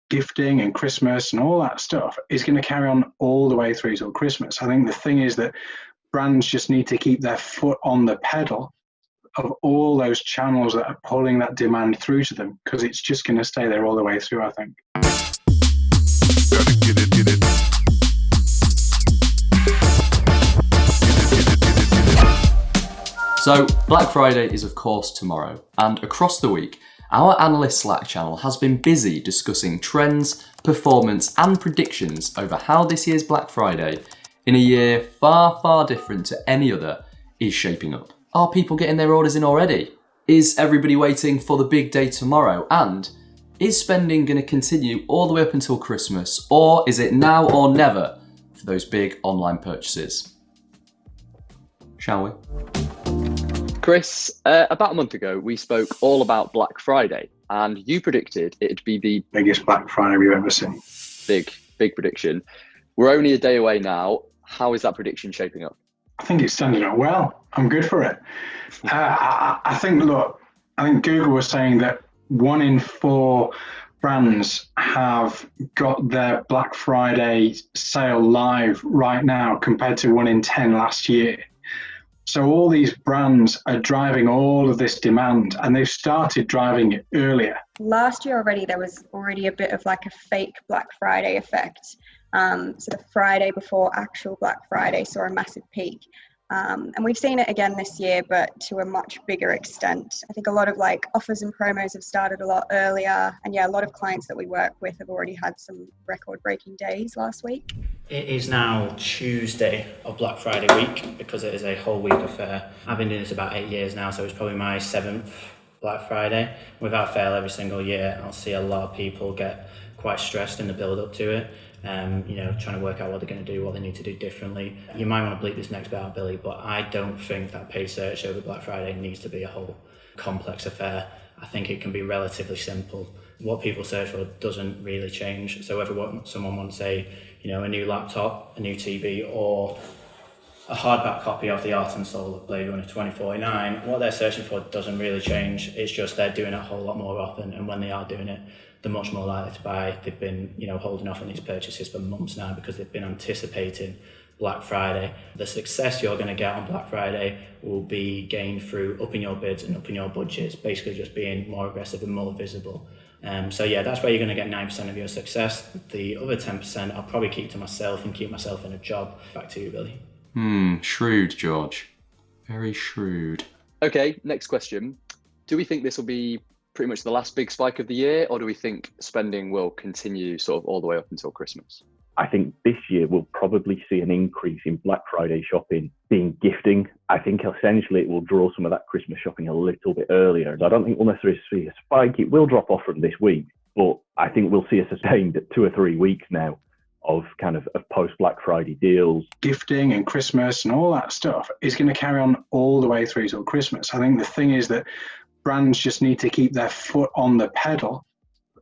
gifting and Christmas and all that stuff is going to carry on all the way through till Christmas. I think the thing is that brands just need to keep their foot on the pedal of all those channels that are pulling that demand through to them, because it's just going to stay there all the way through, I think. So Black Friday is of course tomorrow, and across the week, our analyst Slack channel has been busy discussing trends, performance and predictions over how this year's Black Friday, in a year far, far different to any other, is shaping up. Are people getting their orders in already? Is everybody waiting for the big day tomorrow? And is spending going to continue all the way up until Christmas, or is it now or never for those big online purchases? Shall we? Chris, about a month ago, we spoke all about Black Friday, and you predicted it'd be the biggest Black Friday we've ever seen. Big prediction. We're only a day away now. How is that prediction shaping up? I think it's standing up well. I'm good for it. I think Google was saying that 1 in 4 brands have got their Black Friday sale live right now compared to 1 in 10 last year. So all these brands are driving all of this demand, and they've started driving it earlier. Last year already, there was already a bit of like a fake Black Friday effect. So the Friday before actual Black Friday saw a massive peak. And we've seen it again this year, but to a much bigger extent. I think a lot of like offers and promos have started a lot earlier. And yeah, a lot of clients that we work with have already had some record-breaking days last week. It is now Tuesday of Black Friday week because it is a whole week affair. I've been doing this about 8 years now, so it's probably my 7th Black Friday. Without fail, every single year, I'll see a lot of people get quite stressed in the build up to it. Trying to work out what they're going to do, what they need to do differently. You might want to bleep this next bit out, Billy, but I don't think that paid search over Black Friday needs to be a whole complex affair. I think it can be relatively simple. What people search for doesn't really change. So whether someone wants a new laptop, a new TV, or a hardback copy of The Art and Soul of Blade Runner 2049, what they're searching for doesn't really change. It's just they're doing it a whole lot more often, and when they are doing it, they're much more likely to buy. They've been, holding off on these purchases for months now because they've been anticipating Black Friday. The success you're going to get on Black Friday will be gained through upping your bids and upping your budgets, basically just being more aggressive and more visible. That's where you're going to get 9% of your success. The other 10% I'll probably keep to myself and keep myself in a job. Back to you, Billy. Shrewd, George. Very shrewd. Okay, next question. Do we think this will be pretty much the last big spike of the year, or do we think spending will continue sort of all the way up until Christmas? I think this year we'll probably see an increase in Black Friday shopping being gifting. I think essentially it will draw some of that Christmas shopping a little bit earlier. I don't think we'll necessarily see a spike. It will drop off from this week, but I think we'll see a sustained 2 or 3 weeks now of post Black Friday deals. Gifting and Christmas and all that stuff is going to carry on all the way through till Christmas. I think the thing is that brands just need to keep their foot on the pedal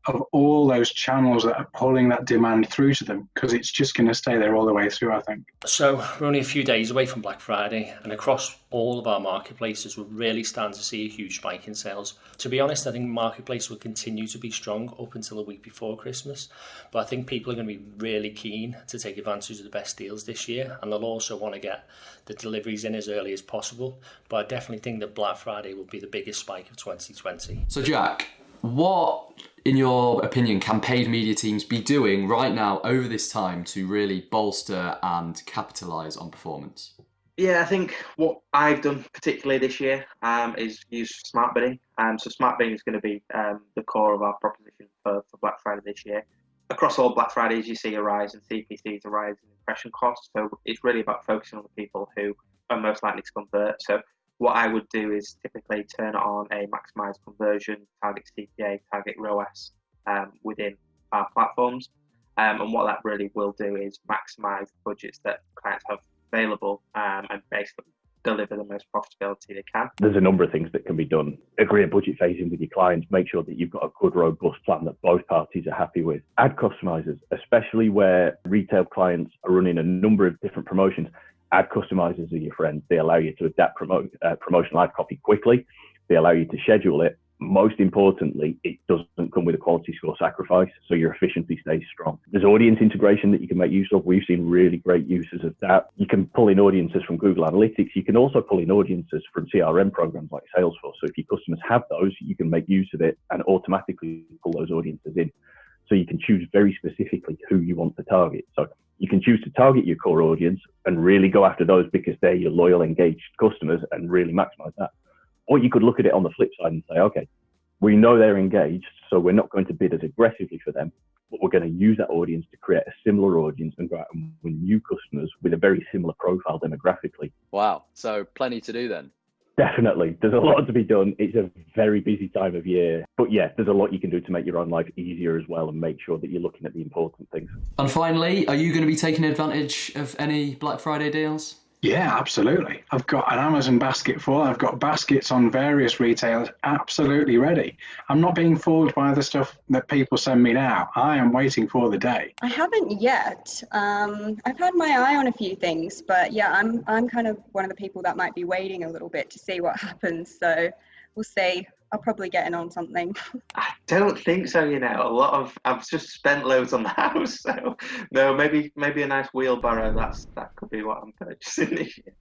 of all those channels that are pulling that demand through to them, because it's just going to stay there all the way through, I think. So we're only a few days away from Black Friday, and across all of our marketplaces, we're really starting to see a huge spike in sales. To be honest, I think marketplace will continue to be strong up until a week before Christmas, but I think people are going to be really keen to take advantage of the best deals this year, and they'll also want to get the deliveries in as early as possible. But I definitely think that Black Friday will be the biggest spike of 2020. So Jack, what, in your opinion, can paid media teams be doing right now over this time to really bolster and capitalise on performance? Yeah, I think what I've done particularly this year is use smart bidding. So smart bidding is going to be the core of our proposition for Black Friday this year. Across all Black Fridays, you see a rise in CPCs, a rise in impression costs. So it's really about focusing on the people who are most likely to convert. So what I would do is typically turn on a maximised conversion, target CPA, target ROAS within our platforms. And what that really will do is maximise budgets that clients have available and basically deliver the most profitability they can. There's a number of things that can be done. Agree a budget phasing with your clients, make sure that you've got a good, robust plan that both parties are happy with. Add customizers, especially where retail clients are running a number of different promotions. Ad customizers are your friends. They allow you to adapt promotional ad copy quickly. They allow you to schedule it. Most importantly, it doesn't come with a quality score sacrifice, so your efficiency stays strong. There's audience integration that you can make use of. We've seen really great uses of that. You can pull in audiences from Google Analytics. You can also pull in audiences from CRM programs like Salesforce. So if your customers have those, you can make use of it and automatically pull those audiences in. So you can choose very specifically who you want to target. So you can choose to target your core audience and really go after those because they're your loyal, engaged customers and really maximize that. Or you could look at it on the flip side and say, okay, we know they're engaged, so we're not going to bid as aggressively for them, but we're going to use that audience to create a similar audience and go out and win new customers with a very similar profile demographically. Wow. So plenty to do then. Definitely. There's a lot to be done. It's a very busy time of year. But yeah, there's a lot you can do to make your own life easier as well and make sure that you're looking at the important things. And finally, are you going to be taking advantage of any Black Friday deals? Yeah, absolutely. I've got an Amazon basket full. I've got baskets on various retailers absolutely ready. I'm not being fooled by the stuff that people send me now. I am waiting for the day. I haven't yet. I've had my eye on a few things, but yeah, I'm kind of one of the people that might be waiting a little bit to see what happens. So we'll see. I'll probably get in on something. I don't think so, I've just spent loads on the house, so no, maybe a nice wheelbarrow, that could be what I'm purchasing this year.